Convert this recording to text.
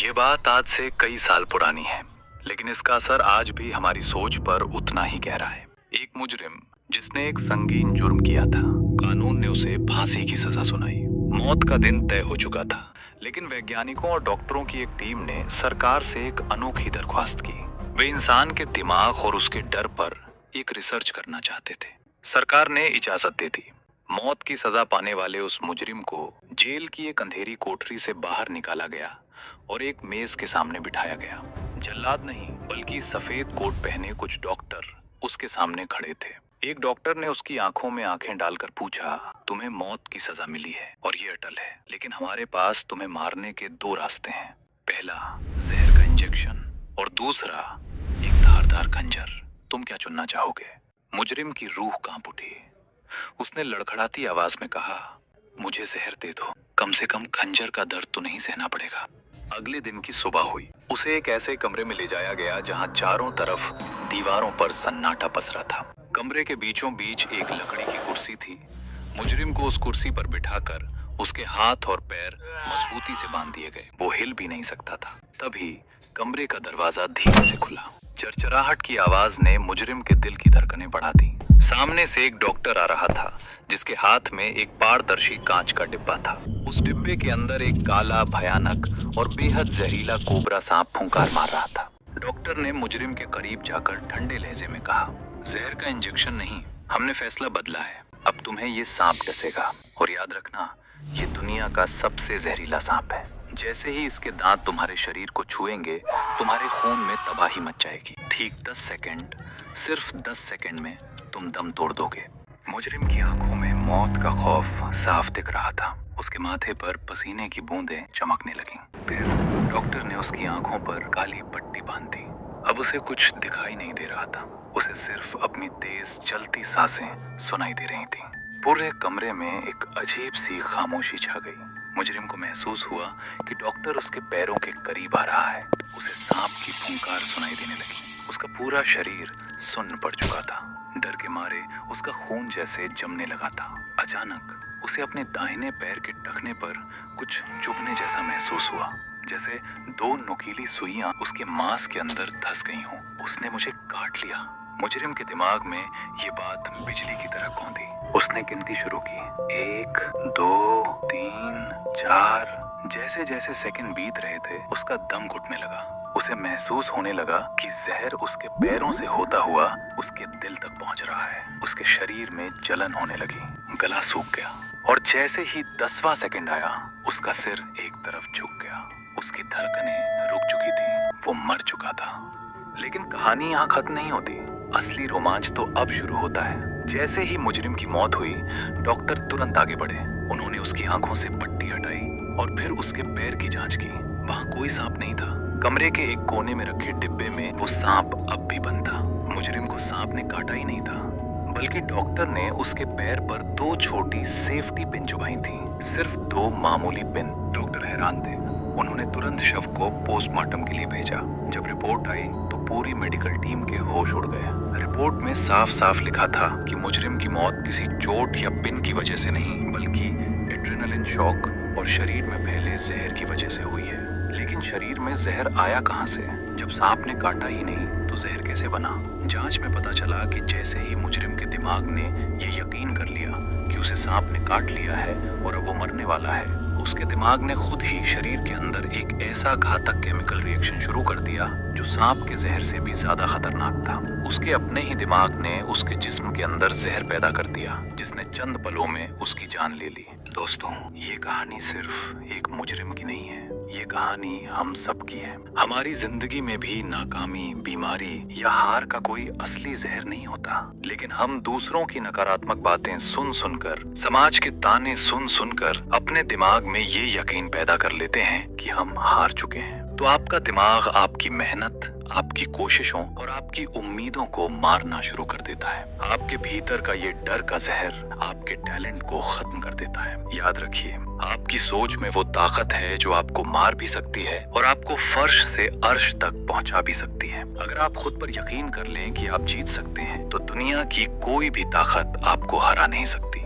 ये बात आज से कई साल पुरानी है, लेकिन इसका असर आज भी हमारी सोच पर उतना ही गहरा है। एक मुजरिम जिसने एक संगीन जुर्म किया था, कानून ने उसे फांसी की सजा सुनाई। मौत का दिन तय हो चुका था, लेकिन वैज्ञानिकों और डॉक्टरों की एक टीम ने सरकार से एक अनोखी दरख्वास्त की। वे इंसान के दिमाग और उसके डर पर एक रिसर्च करना चाहते थे। सरकार ने इजाजत दे दी। मौत की सजा पाने वाले उस मुजरिम को जेल की एक अंधेरी कोठरी से बाहर निकाला गया और एक मेज के सामने बिठाया गया। जल्लाद नहीं, बल्कि सफेद कोट पहने कुछ डॉक्टर उसके सामने खड़े थे। एक डॉक्टर ने उसकी आंखों में आंखें डालकर पूछा, तुम्हें मौत की सजा मिली है और ये अटल है, लेकिन हमारे पास तुम्हें मारने के दो रास्ते हैं। पहला, जहर का इंजेक्शन, और दूसरा, एक धारदार खंजर। तुम क्या चुनना चाहोगे? मुजरिम की रूह कांप उठी। उसने लड़खड़ाती आवाज में कहा, मुझे जहर दे दो, कम से कम खंजर का दर्द तो नहीं सहना पड़ेगा। अगले दिन की सुबह हुई। उसे एक ऐसे कमरे में ले जाया गया जहां चारों तरफ दीवारों पर सन्नाटा पसरा था। कमरे के बीचों बीच एक लकड़ी की कुर्सी थी। मुजरिम को उस कुर्सी पर बिठाकर उसके हाथ और पैर मजबूती से बांध दिए गए। वो हिल भी नहीं सकता था। तभी कमरे का दरवाजा धीरे से खुला। चरचराहट की आवाज ने मुजरिम के दिल की धड़कनें बढ़ा दी। सामने से एक डॉक्टर आ रहा था, जिसके हाथ में एक पारदर्शी कांच का डिब्बा था। उस डिब्बे के अंदर एक काला, भयानक और बेहद जहरीला कोबरा सांप फुंकार मार रहा था। डॉक्टर ने मुजरिम के करीब जाकर ठंडे लहजे में कहा, जहर का इंजेक्शन नहीं, हमने फैसला बदला है। अब तुम्हें ये सांप डसेगा, और याद रखना, ये दुनिया का सबसे जहरीला सांप है। जैसे ही इसके दांत तुम्हारे शरीर को छुएंगे, तुम्हारे खून में तबाही मच जाएगी। ठीक 10 सेकंड, सिर्फ 10 सेकंड में तुम दम तोड़ दोगे। मुजरिम की आंखों में मौत का खौफ साफ दिख रहा था। उसके माथे पर पसीने की बूंदें चमकने लगीं। फिर डॉक्टर ने उसकी आंखों पर काली पट्टी बांध दी। अब उसे कुछ दिखाई नहीं दे रहा था। उसे सिर्फ अपनी तेज चलती सांसें सुनाई दे रही थीं। पूरे कमरे में एक अजीब सी खामोशी छा गई। मुजरिम को महसूस हुआ कि डॉक्टर उसके पैरों के करीब आ रहा है। उसे सांप की फुंकार सुनाई देने लगी। उसका पूरा शरीर सुन्न पड़ चुका था। डर के मारे उसका खून जैसे जमने लगा था। अचानक उसे अपने दाहिने पैर के टखने पर कुछ चुभने जैसा महसूस हुआ, जैसे दो नुकीली सुइयां उसके मांस के अंदर धंस गई हों। उसने मुझे काट लिया। मुजरिम के दिमाग में ये बात बिजली की तरह कौंधी। उसने गिनती शुरू की, 1, 2, 3, 4। जैसे जैसे सेकंड बीत रहे थे, उसका दम घुटने लगा। उसे महसूस होने लगा कि जहर उसके पैरों से होता हुआ उसके दिल तक पहुंच रहा है। उसके शरीर में जलन होने लगी, गला सूख गया, और जैसे ही 10वां सेकंड आया, उसका सिर एक तरफ झुक गया। उसकी धड़कनें रुक चुकी थी। वो मर चुका था। लेकिन कहानी यहाँ खत्म नहीं होती। असली रोमांच तो अब शुरू होता है। जैसे ही मुजरिम की मौत हुई, डॉक्टर तुरंत आगे बढ़े। उन्होंने उसकी आंखों से पट्टी हटाई और फिर उसके पैर की जांच की। वहां कोई सांप नहीं था। कमरे के एक कोने में रखे डिब्बे में वो सांप अब भी बंद था। मुजरिम को सांप ने काटा ही नहीं था, बल्कि डॉक्टर ने उसके पैर पर 2 छोटी सेफ्टी पिन चुभाई थी। सिर्फ 2 मामूली पिन। डॉक्टर हैरान थे। उन्होंने तुरंत शव को पोस्टमार्टम के लिए भेजा। जब रिपोर्ट आई तो पूरी मेडिकल टीम के होश उड़ गए। रिपोर्ट में साफ साफ लिखा था कि मुजरिम की मौत किसी चोट या पिन की वजह से नहीं, बल्कि एड्रेनलिन शॉक और शरीर में फैले जहर की वजह से हुई है। लेकिन शरीर में जहर आया कहां से? जब सांप ने काटा ही नहीं तो जहर कैसे बना? जांच में पता चला कि जैसे ही मुजरिम के दिमाग ने ये यकीन कर लिया कि उसे सांप ने काट लिया है और अब वो मरने वाला है, उसके दिमाग ने खुद ही शरीर के अंदर एक ऐसा घातक केमिकल रिएक्शन शुरू कर दिया जो सांप के जहर से भी ज्यादा खतरनाक था। उसके अपने ही दिमाग ने उसके जिस्म के अंदर जहर पैदा कर दिया, जिसने चंद पलों में उसकी जान ले ली। दोस्तों, ये कहानी सिर्फ एक मुजरिम की नहीं है। ये कहानी हम सब की है। हमारी जिंदगी में भी नाकामी, बीमारी या हार का कोई असली जहर नहीं होता, लेकिन हम दूसरों की नकारात्मक बातें सुन सुनकर, समाज के ताने सुन सुनकर अपने दिमाग में ये यकीन पैदा कर लेते हैं कि हम हार चुके हैं। तो आपका दिमाग आपकी मेहनत, आपकी कोशिशों और आपकी उम्मीदों को मारना शुरू कर देता है। आपके भीतर का ये डर का जहर आपके टैलेंट को खत्म कर देता है। याद रखिए, आपकी सोच में वो ताकत है जो आपको मार भी सकती है और आपको फर्श से अर्श तक पहुंचा भी सकती है। अगर आप खुद पर यकीन कर लें कि आप जीत सकते हैं, तो दुनिया की कोई भी ताकत आपको हरा नहीं सकती।